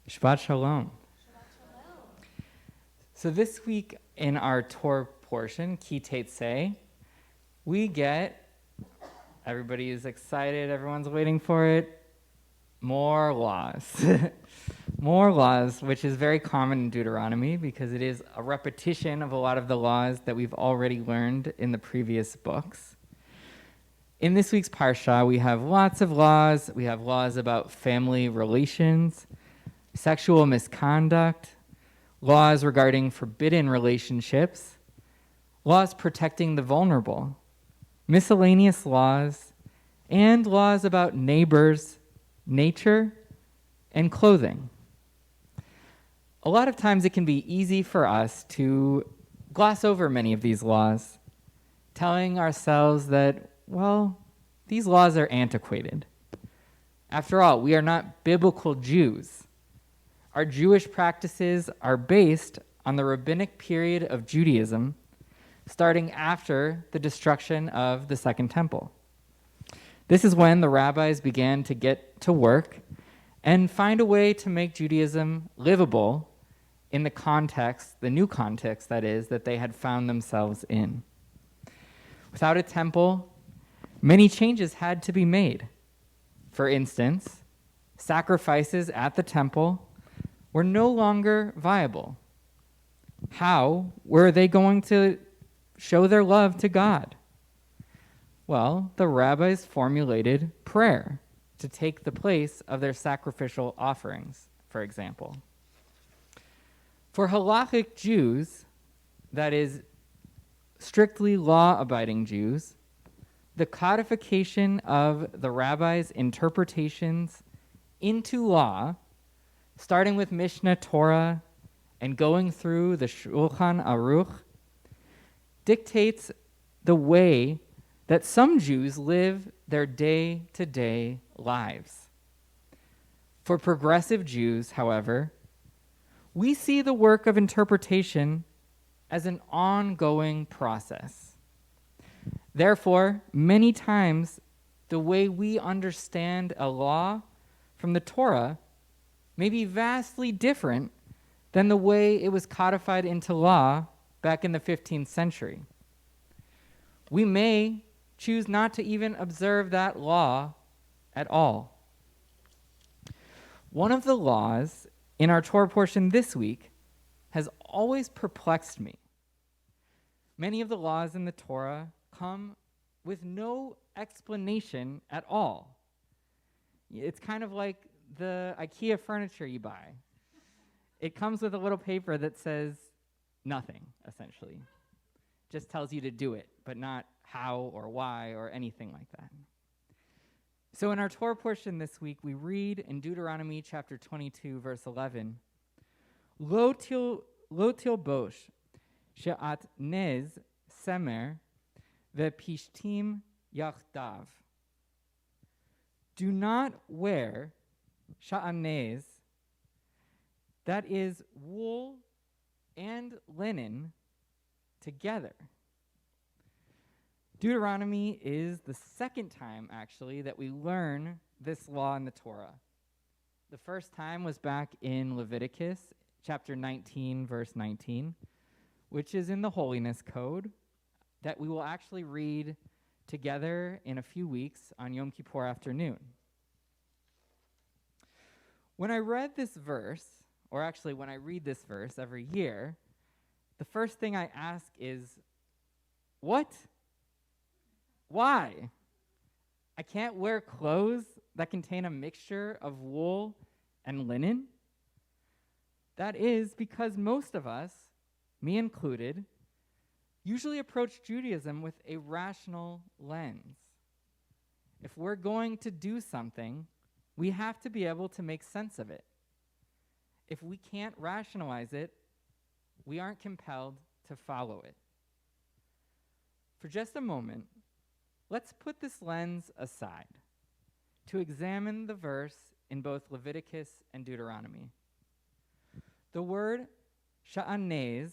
Shabbat Shalom. So this week in our Torah portion, Ki Tetzei, we get, everybody is excited, everyone's waiting for it, more laws. More laws, which is very common in Deuteronomy because it is a repetition of a lot of the laws that we've already learned in the previous books. In this week's Parsha, we have lots of laws. We have laws about family relations, sexual misconduct, laws regarding forbidden relationships, laws protecting the vulnerable, miscellaneous laws, and laws about neighbors, nature, and clothing. A lot of times it can be easy for us to gloss over many of these laws, telling ourselves that, well, these laws are antiquated. After all, we are not biblical Jews. Our Jewish practices are based on the rabbinic period of Judaism, starting after the destruction of the Second Temple. This is when the rabbis began to get to work and find a way to make Judaism livable in the context, the new context, that is, that they had found themselves in. Without a temple, many changes had to be made. For instance, sacrifices at the temple were no longer viable. How were they going to show their love to God? Well, the rabbis formulated prayer to take the place of their sacrificial offerings, for example. For halachic Jews, that is, strictly law-abiding Jews, the codification of the rabbis' interpretations into law, starting with Mishnah Torah and going through the Shulchan Aruch, dictates the way that some Jews live their day-to-day lives. For progressive Jews, however, we see the work of interpretation as an ongoing process. Therefore, many times, the way we understand a law from the Torah may be vastly different than the way it was codified into law back in the 15th century. We may choose not to even observe that law at all. One of the laws in our Torah portion this week has always perplexed me. Many of the laws in the Torah come with no explanation at all. It's kind of like the IKEA furniture you buy. It comes with a little paper that says nothing, essentially. Just tells you to do it, but not how or why or anything like that. So in our Torah portion this week, we read in Deuteronomy chapter 22, verse 11, Lo tilbosh she'at nez semer ve'pishtim yachdav. Do not wear sha'anez, that is wool and linen, together. Deuteronomy is the second time, actually, that we learn this law in the Torah. The first time was back in Leviticus, chapter 19, verse 19, which is in the Holiness Code, that we will actually read together in a few weeks on Yom Kippur afternoon. When I read this verse, or actually when I read this verse every year, the first thing I ask is, what? Why? I can't wear clothes that contain a mixture of wool and linen? That is because most of us, me included, usually approach Judaism with a rational lens. If we're going to do something, we have to be able to make sense of it. If we can't rationalize it, we aren't compelled to follow it. For just a moment, let's put this lens aside to examine the verse in both Leviticus and Deuteronomy. The word sha'anez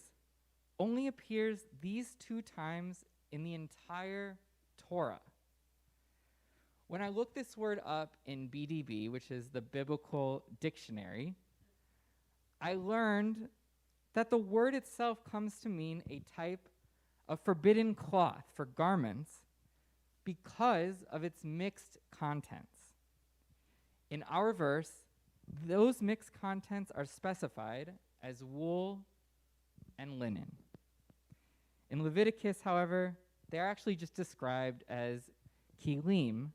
only appears these two times in the entire Torah. When I look this word up in BDB, which is the Biblical Dictionary, I learned that the word itself comes to mean a type of forbidden cloth for garments because of its mixed contents. In our verse, those mixed contents are specified as wool and linen. In Leviticus, however, they are actually just described as kilim,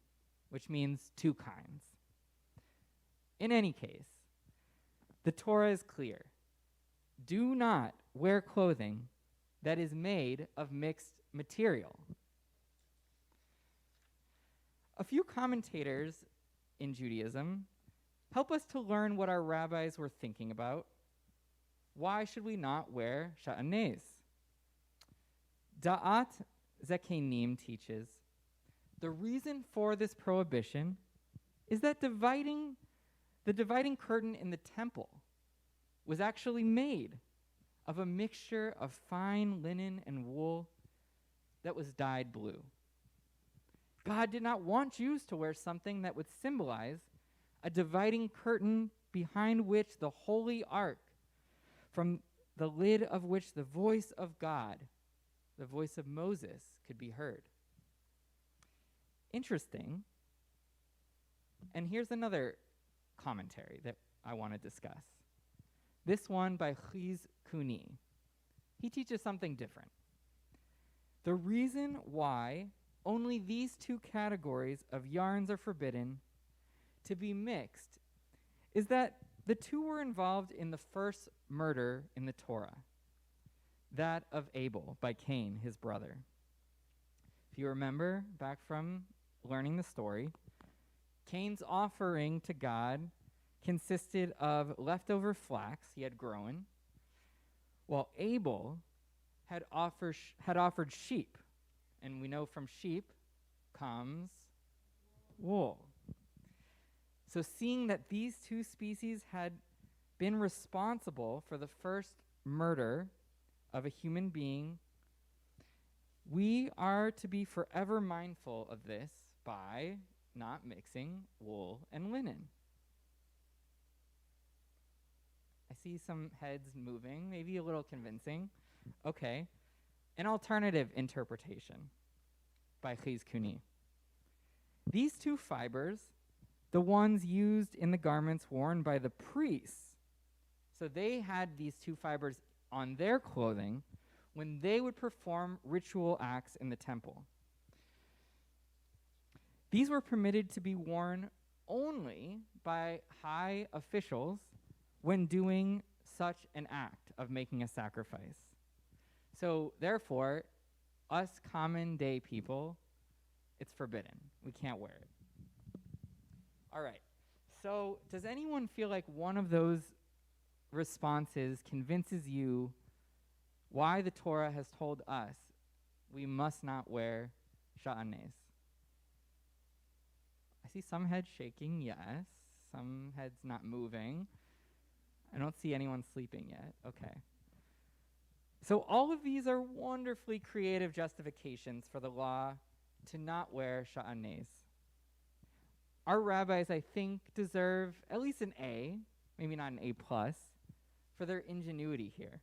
which means two kinds. In any case, the Torah is clear. Do not wear clothing that is made of mixed material. A few commentators in Judaism help us to learn what our rabbis were thinking about. Why should we not wear sha'anez? Da'at Zekenim teaches, the reason for this prohibition is that the dividing curtain in the temple was actually made of a mixture of fine linen and wool that was dyed blue. God did not want Jews to wear something that would symbolize a dividing curtain behind which the holy ark, from the lid of which the voice of God, the voice of Moses, could be heard. Interesting. And here's another commentary that I want to discuss. This one by Chiz Kuni. He teaches something different. The reason why only these two categories of yarns are forbidden to be mixed is that the two were involved in the first murder in the Torah, that of Abel by Cain, his brother. If you remember back from learning the story, Cain's offering to God consisted of leftover flax he had grown, while Abel had offered sheep. And we know from sheep comes wool. So seeing that these two species had been responsible for the first murder of a human being, we are to be forever mindful of this by not mixing wool and linen. I see some heads moving, maybe a little convincing. Okay. An alternative interpretation by Chiz Kuni. These two fibers, the ones used in the garments worn by the priests, so they had these two fibers on their clothing when they would perform ritual acts in the temple. These were permitted to be worn only by high officials when doing such an act of making a sacrifice. So therefore, us common day people, it's forbidden. We can't wear it. All right. So does anyone feel like one of those responses convinces you why the Torah has told us we must not wear sha'anez? I see some heads shaking, yes. Some heads not moving. I don't see anyone sleeping yet. Okay. So all of these are wonderfully creative justifications for the law to not wear sha'anez. Our rabbis, I think, deserve at least an A, maybe not an A+, for their ingenuity here.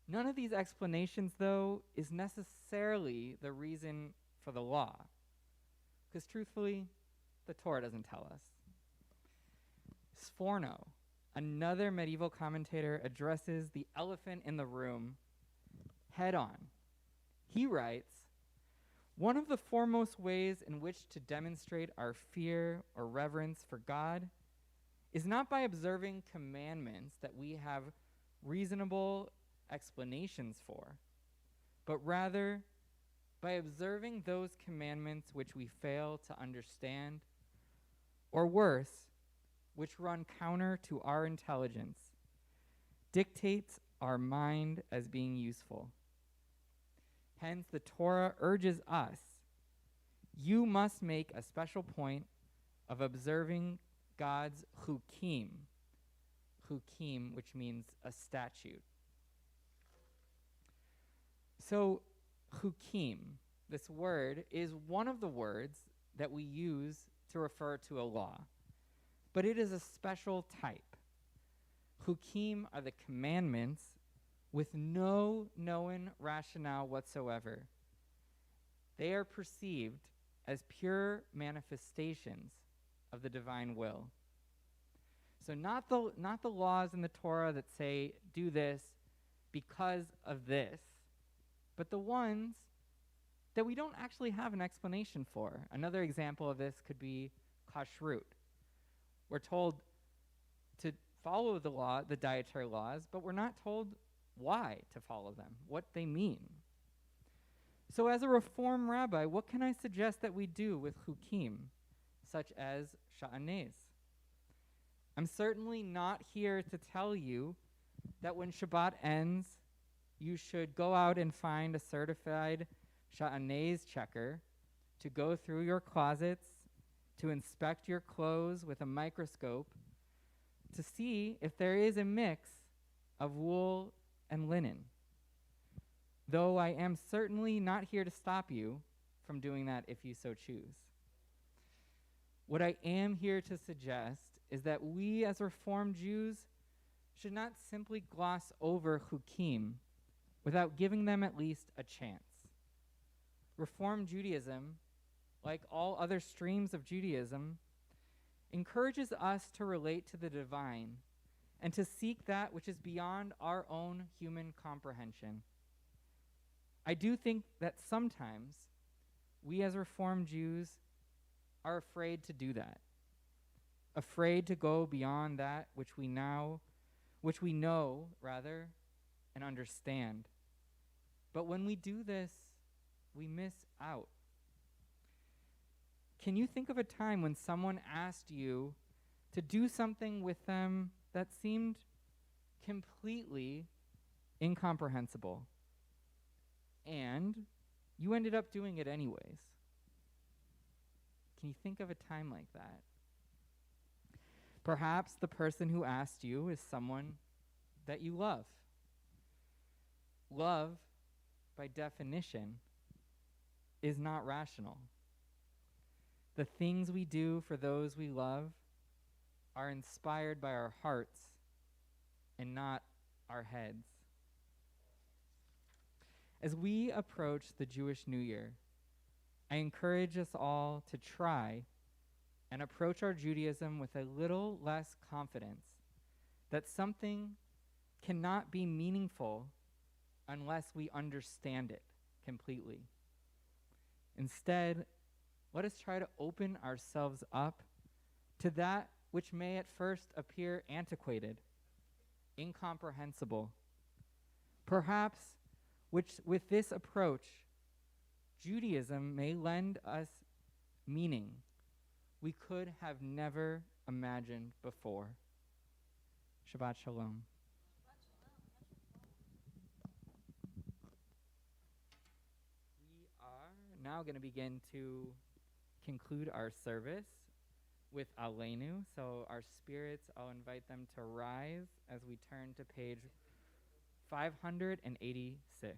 None of these explanations, though, is necessarily the reason for the law, because truthfully, the Torah doesn't tell us. Sforno, another medieval commentator, addresses the elephant in the room head on. He writes, one of the foremost ways in which to demonstrate our fear or reverence for God is not by observing commandments that we have reasonable explanations for, but rather by observing those commandments which we fail to understand, or worse, which run counter to our intelligence, dictates our mind as being useful. Hence, the Torah urges us, you must make a special point of observing God's chukim, which means a statute. So, chukim, this word, is one of the words that we use to refer to a law, but it is a special type. Hukim are the commandments with no known rationale whatsoever. They are perceived as pure manifestations of the divine will. So not the laws in the Torah that say, do this because of this, but the ones that we don't actually have an explanation for. Another example of this could be kashrut. We're told to follow the law, the dietary laws, but we're not told why to follow them, what they mean. So as a Reform rabbi, what can I suggest that we do with chukim, such as sha'anez? I'm certainly not here to tell you that when Shabbat ends, you should go out and find a certified sha'anez checker to go through your closets, to inspect your clothes with a microscope, to see if there is a mix of wool and linen. Though I am certainly not here to stop you from doing that if you so choose. What I am here to suggest is that we as Reformed Jews should not simply gloss over chukim without giving them at least a chance. Reformed Judaism, like all other streams of Judaism, encourages us to relate to the divine and to seek that which is beyond our own human comprehension. I do think that sometimes we as Reformed Jews are afraid to do that, afraid to go beyond that which we know, and understand. But when we do this, we miss out. Can you think of a time when someone asked you to do something with them that seemed completely incomprehensible, and you ended up doing it anyways? Can you think of a time like that? Perhaps the person who asked you is someone that you love. Love, by definition, is not rational. The things we do for those we love are inspired by our hearts and not our heads. As we approach the Jewish New Year, I encourage us all to try and approach our Judaism with a little less confidence that something cannot be meaningful unless we understand it completely. Instead, let us try to open ourselves up to that which may at first appear antiquated, incomprehensible. Perhaps with this approach, Judaism may lend us meaning we could have never imagined before. Shabbat Shalom. We are now going to begin to conclude our service with Aleinu. So our spirits, I'll invite them to rise as we turn to page 586.